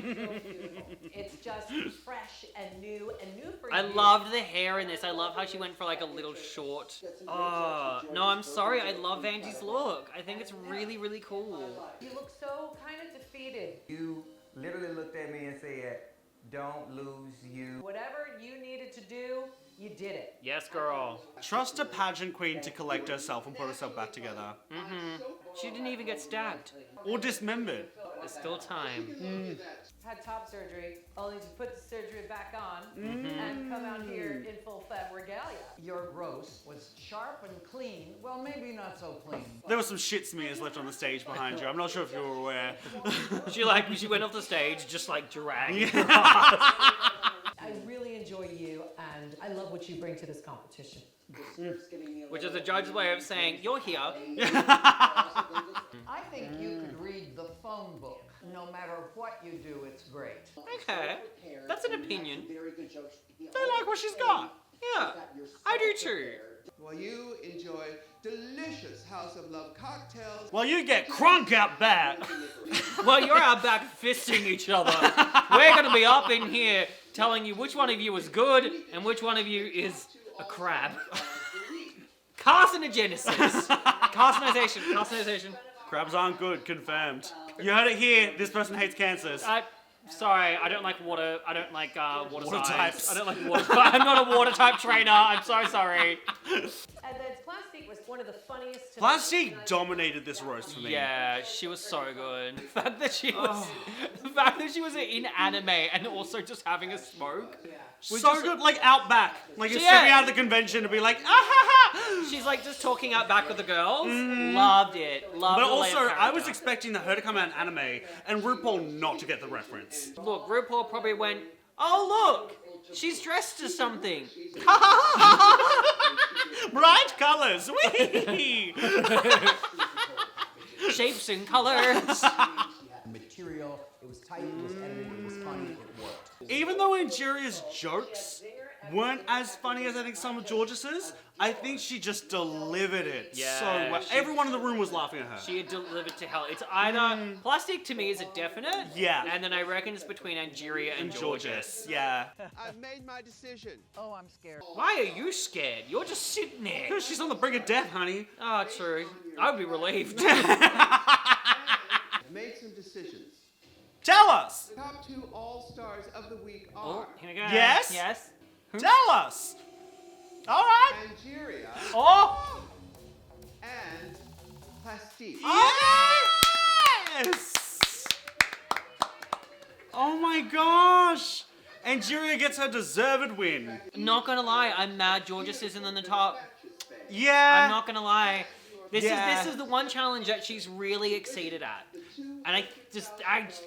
It's just fresh and new for you. I loved the hair in this. I love how she went for like a little short. Oh, no, I'm sorry. I love Angie's look. I think it's really, really cool. You look so kind of defeated. You literally looked at me and said, "Don't lose you." Whatever you needed to do, You did it. Yes, girl. Trust a pageant queen to collect herself and put herself back together. She didn't even get stabbed. Or dismembered. There's still time. Had top surgery, only to put the surgery back on and come out here in full fat regalia. Your roast was sharp and clean. Well, maybe not so clean. There were some shit smears left on the stage behind you. I'm not sure if you were aware. She went off the stage just like dragged. I really enjoy you, and I love what you bring to this competition. Which is the judge's way of saying, you're here. I think you could read the phone book. No matter what you do, it's great. Okay, that's an opinion. They like what she's got. Yeah, I do too. While you enjoy delicious House of Love cocktails. Well, you get crunk out back. Well, you're out back fisting each other. We're gonna be up in here telling you which one of you is good and which one of you is a crab. Carcinogenesis. Carcinization. Crabs aren't good, confirmed. You heard it here. This person hates cancers. Sorry, I don't like water. I don't like water Water types. types. I don't like water. I'm not a water type trainer. I'm so sorry. And then Plastique was one of the funniest. Plastic dominated this roast for me. Yeah, she was so good. The fact that she was in anime and also just having a smoke. So good, like out back. Like you're Yeah. stepping out of the convention to be like, ah ha ha! She's like just talking out back with the girls. Loved it. Loved But the layer also, of I was character. expecting her to come out in anime and RuPaul not to get the reference. Look, RuPaul probably went, oh look, she's dressed as something. Bright colors, wee! Shapes and colors. Material, it was tight, it was edited, it was funny, it worked. Even though Angeria's jokes weren't as funny as I think some of George's, I think she just delivered it Yeah, so well. she- Everyone in the room was laughing at her. She had delivered to hell. It's either Plastic to me is a definite. Yeah. And then I reckon it's between Angeria and Georges. Yeah. I've made my decision. Oh, I'm scared. Why are you scared? You're just sitting there. Because she's on the brink of death, honey. Oh, true. I would be relieved. I've made some decisions. Tell us! Top 2 All-Stars of the week Oh, are here we go. Yes? Yes. Tell us! Alright! Angeria Oh! and Plastique. Yes! Oh my gosh! Angeria gets her deserved win. Not gonna lie, I'm mad Georges isn't in the top. Yeah. I'm not gonna lie. This Yeah. is the one challenge that she's really exceeded at. And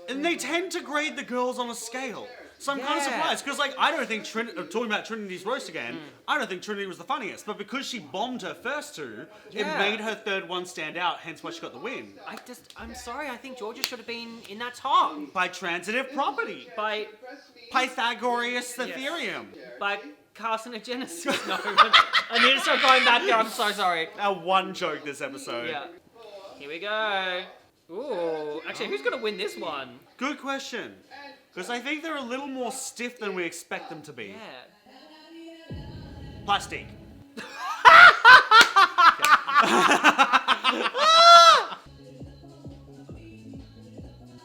And they tend to grade the girls on a scale. So I'm kind of Yeah. surprised, because like, I don't think talking about Trinity's roast again, I don't think Trinity was the funniest, but because she bombed her first two, it Yeah. made her third one stand out, hence why she got the win. I'm sorry, I think Georgia should have been in that top. By transitive property. By Pythagoras theorem. By carcinogenesis. No, I need to start going back there, I'm so sorry. Our one joke this episode. Yeah. Here we go. Ooh, actually, who's gonna win this one? Good question. Because I think they're a little more stiff than we expect them to be. Yeah. Plastic.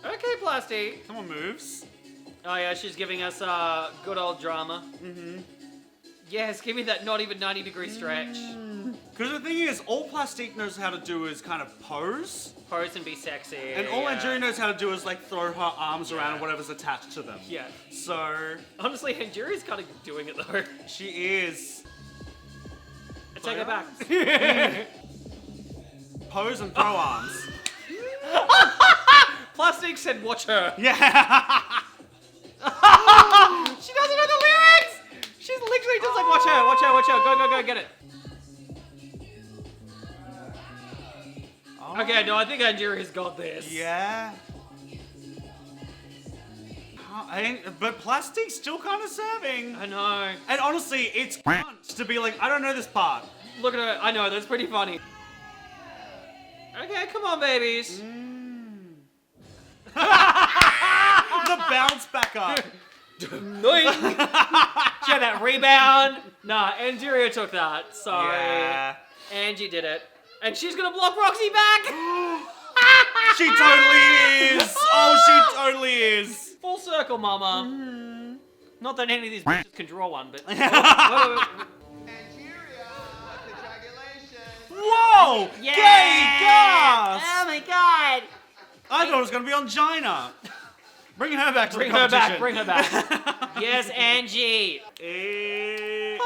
Okay, Plastic. Come on, moves. Oh yeah, she's giving us good old drama. Mm-hmm. Yes, give me that not even 90-degree stretch. Because the thing is, all Plastique knows how to do is kind of pose. Pose and be sexy. And all yeah. Angeria knows how to do is like throw her arms around whatever's attached to them. Yeah. So... Honestly, Angeria's kind of doing it though. She is. I take it back. Pose and throw arms. Plastic said, watch her. Yeah. She doesn't know the lyrics! She's literally just like, watch her, watch her, watch her. Go, go, go, get it. Okay, no, I think Angeria's got this. Yeah. But Plastic's still kind of serving. I know. And honestly, it's to be like, I don't know this part. Look at her. I know, that's pretty funny. Okay, come on, babies. The bounce back up. Noink. She had that rebound. Nah, Angeria took that. Sorry. Yeah. Angie did it. And she's gonna block Roxy back! She totally is! Oh, she totally is! Full circle, mama. Not that any of these bitches can draw one, but... Whoa! Yeah! Gay gas! Oh my god! I thought it was going to be on China. Bring her back to Bring the her competition. back, bring her back. Yes, Angie! Okay,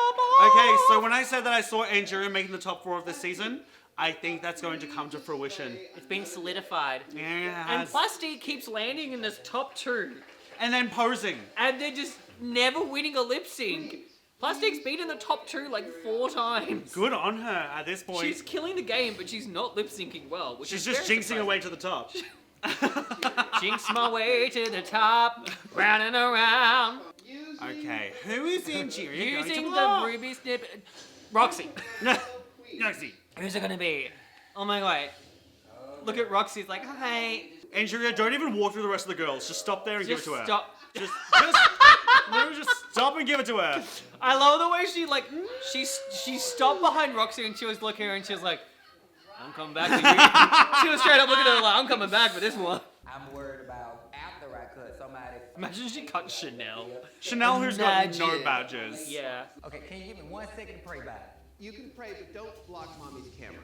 so when I said that I saw Angeria making the top 4 of this season, I think that's going to come to fruition. It's been solidified. Yeah. And Plastique keeps landing in this top 2. And then posing. And they're just never winning a lip sync. Plastique's been in the top 2 like 4 times. Good on her at this point. She's killing the game, but she's not lip syncing well. Which She's is just very jinxing her way to the top. Jinx my way to the top, round and around. Okay, who is Angeria going Using to the block? ruby snippet. Roxy. Roxy. Who's it gonna be? Oh my god. Look at Roxy's like, hi. Angeria, don't even walk through the rest of the girls. Just stop there and give it to her. Stop. Just stop and give it to her. I love the way she like, she stopped behind Roxy and she was looking at her and she was like, I'm coming back for you. She was straight up looking at her like, I'm coming back for this one. I'm worried about after I cut somebody. Imagine she cut Chanel. Chanel, who's got no Imagine. badges. Yeah. Okay, can you give me 1 second to pray about it? You can pray, but don't block mommy's camera.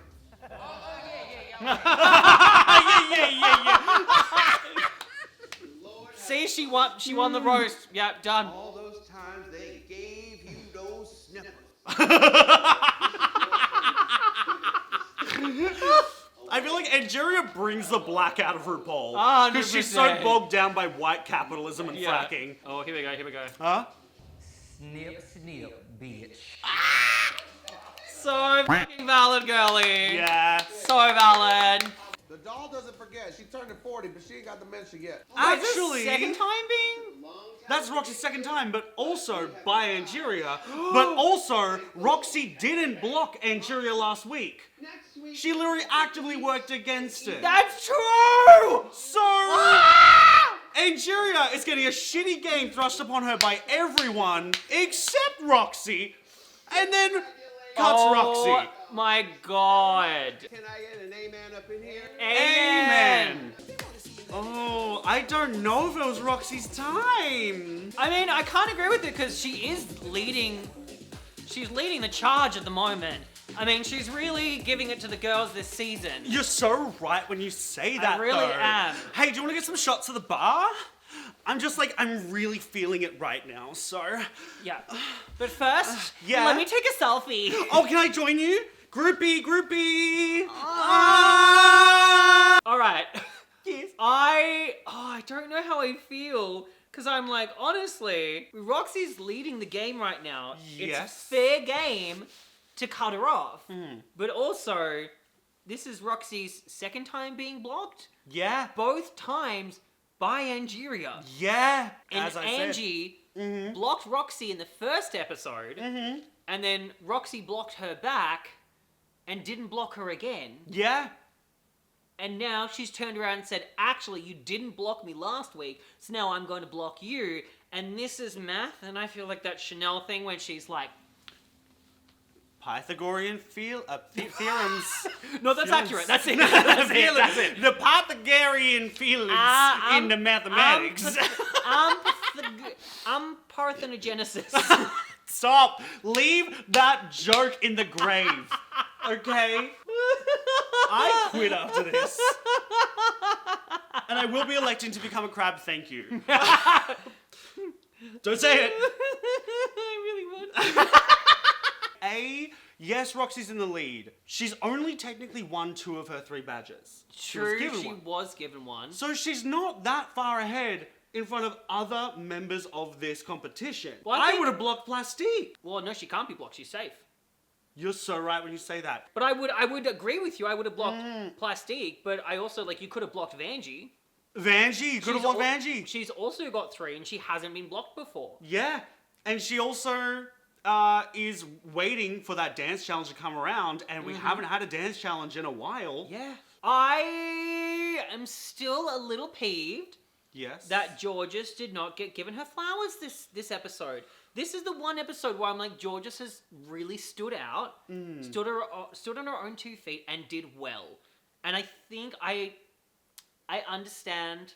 See, she won the roast. Yeah, done. All those times they gave you those snippers. I feel like Angeria brings the black out of RuPaul. Because she's so 100%. bogged down by white capitalism and fracking. Oh, here we go, here we go. Huh? Snip, snip, bitch. So fucking valid, girly. Yeah. So valid. The doll doesn't forget. She turned 40, but she ain't got dementia yet. Actually, Second time being? that's Roxy's second time, but also by Angeria. But also, Roxy didn't block Angeria last week. She literally actively worked against it. That's true! So, Angeria is getting a shitty game thrust upon her by everyone except Roxy, and then cuts Roxy. Oh my god. Can I get an amen up in here? Amen. Oh, I don't know if it was Roxy's time. I mean, I can't agree with it because she is leading. She's leading the charge at the moment. I mean, she's really giving it to the girls this season. You're so right when you say that, I really though. am. Hey, do you want to get some shots at the bar? I'm really feeling it right now, so... Yeah. But first, yeah. let me take a selfie. Oh, can I join you? Groupie! All right. Yes. I don't know how I feel. Because I'm like, honestly, Roxy's leading the game right now. Yes. It's fair game to cut her off. But also, this is Roxy's second time being blocked. Yeah. Both times by Angeria. Yeah. And as I Angie blocked Roxy in the first episode. And then Roxy blocked her back and didn't block her again. Yeah. And now she's turned around and said, actually, you didn't block me last week, so now I'm going to block you. And this is math, and I feel like that Chanel thing when she's like... Pythagorean theorems. No, that's accurate. That's it. That's it. The Pythagorean feelings in the mathematics. I'm parthenogenesis. Stop. Leave that joke in the grave. Okay? I quit after this. And I will be electing to become a crab, thank you. Don't say it. I really would. Yes, Roxy's in the lead. She's only technically won 2 of her 3 badges. True, she she was given one. So she's not that far ahead in front of other members of this competition. Well, I would have blocked Plastique. Well, no, she can't be blocked. She's safe. You're so right when you say that. But I would agree with you. I would have blocked Plastique, but I also, like, you could have blocked Vanjie. Vanjie, you could have blocked Vanjie. She's also got 3, and she hasn't been blocked before. Yeah, and she also is waiting for that dance challenge to come around, and we haven't had a dance challenge in a while. Yeah. I am still a little peeved. Yes. That Georges did not get given her flowers this episode. This is the one episode where I'm like, Georges has really stood out, stood on her own 2 feet, and did well. And I think I understand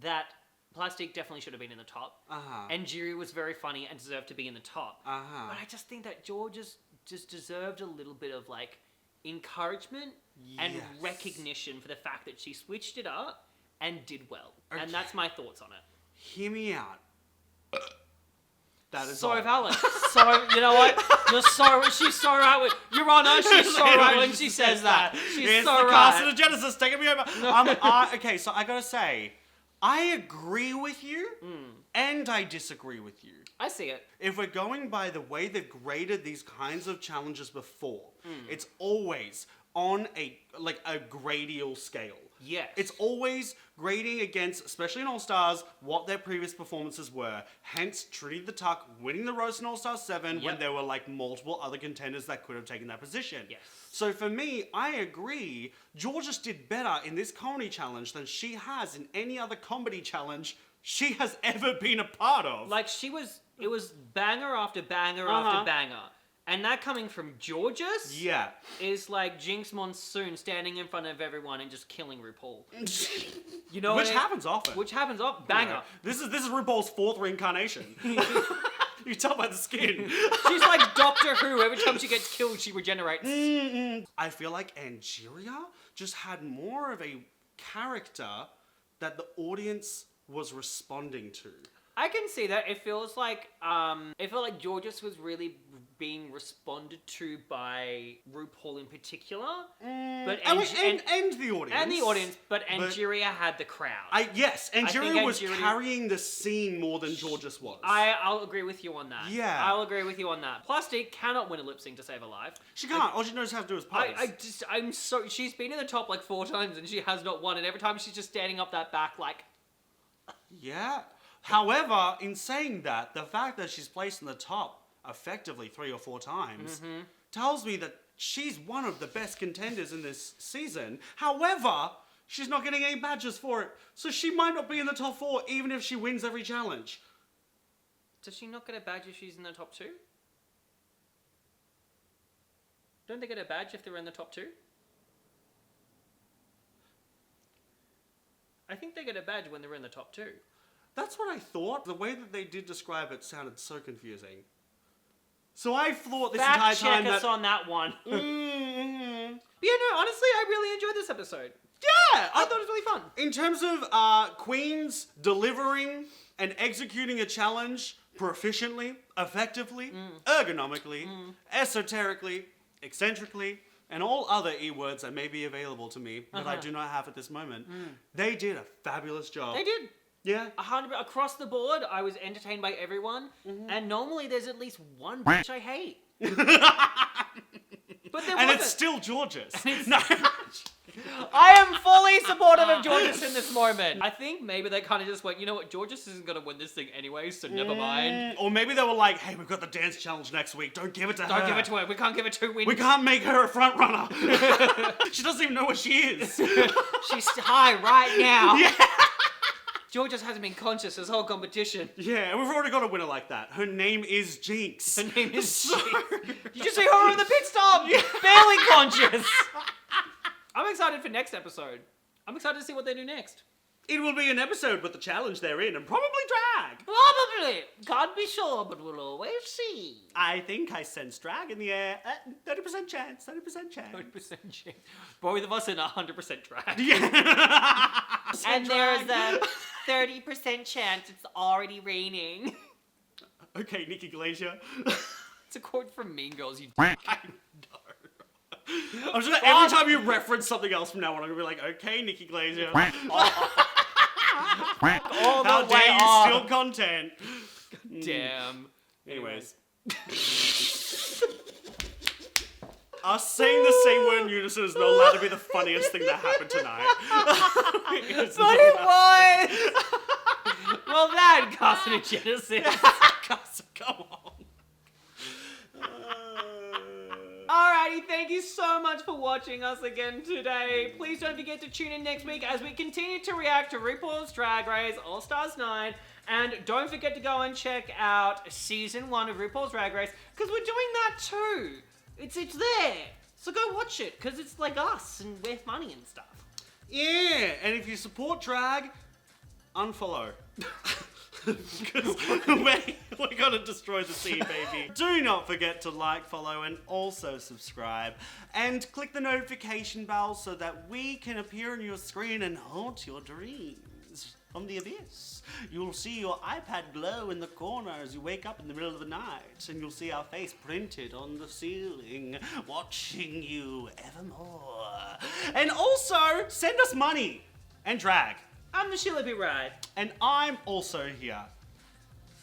that Plastic definitely should have been in the top. Uh-huh. And Jiri was very funny and deserved to be in the top. Uh-huh. But I just think that Georgia just deserved a little bit of, like, encouragement and recognition for the fact that she switched it up and did well. Okay. And that's my thoughts on it. Hear me out. That is so all. valid. So, you know what? She's so right with, Your Honor, she's so right when she says that. She's it's so the right. cast of the Genesis taking me over. Okay, so I gotta say, I agree with you, and I disagree with you. I see it. If we're going by the way they've graded these kinds of challenges before, it's always on a gradial scale. Yes. It's always grading against, especially in All-Stars, what their previous performances were. Hence, Trinity the Tuck winning the roast in All-Stars 7 when there were like multiple other contenders that could have taken that position. Yes. So for me, I agree, Georgia did better in this comedy challenge than she has in any other comedy challenge she has ever been a part of. Like, it was banger after banger after banger. And that coming from Georges is like Jinx Monsoon standing in front of everyone and just killing RuPaul. You know Which happens often. Which happens often. Banger. This is RuPaul's 4th reincarnation. You tell by the skin. She's like Doctor Who. Every time she gets killed, she regenerates. I feel like Angeria just had more of a character that the audience was responding to. I can see that. It feels like Georges was really being responded to by RuPaul in particular. But and the audience. And the audience, but Angeria had the crowd. Angeria was carrying the scene more than Georges was. I'll agree with you on that. Yeah. I'll agree with you on that. Plastic cannot win a lip sync to save her life. She can't. All she knows how to do is pose. She's been in the top like 4 times and she has not won, and every time she's just standing up that back like... Yeah. However, in saying that, the fact that she's placed in the top effectively 3 or 4 times tells me that she's one of the best contenders in this season. However, she's not getting any badges for it, so she might not be in the top 4 even if she wins every challenge. Does she not get a badge if she's in the top 2? Don't they get a badge if they're in the top 2? I think they get a badge when they're in the top 2. That's what I thought. The way that they did describe it sounded so confusing. So I thought this entire time check us on that one. But yeah, no, honestly, I really enjoyed this episode. Yeah! I thought it was really fun. In terms of queens delivering and executing a challenge proficiently, effectively, ergonomically, esoterically, eccentrically, and all other E-words that may be available to me that I do not have at this moment, they did a fabulous job. They did. Yeah. 100% across the board, I was entertained by everyone, and normally there's at least one bitch I hate. But there wasn't. It's still Georges. No. I am fully supportive of Georges in this moment. I think maybe they kind of just went, you know what, Georges isn't going to win this thing anyway, so never mind. Or maybe they were like, hey, we've got the dance challenge next week. Don't give it to her. Don't give it to her. We can't give it to her. We can't make her a front runner. She doesn't even know what she is. She's high right now. Yeah. Georges hasn't been conscious this whole competition. Yeah, and we've already got a winner like that. Her name is Jinx. Her name is Jinx. You just see her in the pit stop, barely conscious. I'm excited for next episode. I'm excited to see what they do next. It will be an episode with the challenge they're in and probably drag. Probably. Can't be sure, but we'll always see. I think I sense drag in the air. 30% chance, 30% chance. 30% chance. Both of us in 100% drag. Yeah. And there's a 30% chance it's already raining. Okay, Nikki Glacier. It's a quote from Mean Girls, you I know. I'm just every time you reference something else from now on, I'm gonna be like, okay, Nikki Glacier. All How the dare way you off. steal content? Damn. Anyways. Us saying the same word in unison is not allowed to be the funniest thing that happened tonight. But it was! Well, that carcinogenesis. Come on. Alrighty, thank you so much for watching us again today. Please don't forget to tune in next week as we continue to react to RuPaul's Drag Race All-Stars 9. And don't forget to go and check out Season 1 of RuPaul's Drag Race, because we're doing that too. It's there. So go watch it, because it's like us, and we're funny and stuff. Yeah, and if you support drag, unfollow. Because we're gonna destroy the sea, baby. Do not forget to like, follow, and also subscribe. And click the notification bell so that we can appear on your screen and haunt your dreams from the abyss. You'll see your iPad glow in the corner as you wake up in the middle of the night, and you'll see our face printed on the ceiling, watching you evermore. And also, send us money and drag. I'm the Sheila B. Wright. And I'm also here.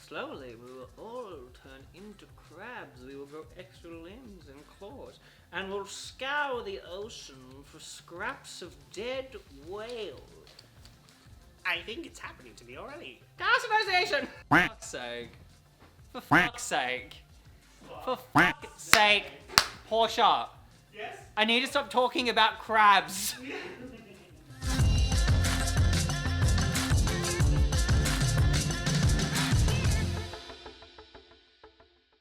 Slowly, we will all turn into crabs. We will grow extra limbs and claws. And we'll scour the ocean for scraps of dead whales. I think it's happening to me already. Customization! For fuck's sake. For fuck's sake. For fuck's sake. Portia. Yes? I need to stop talking about crabs.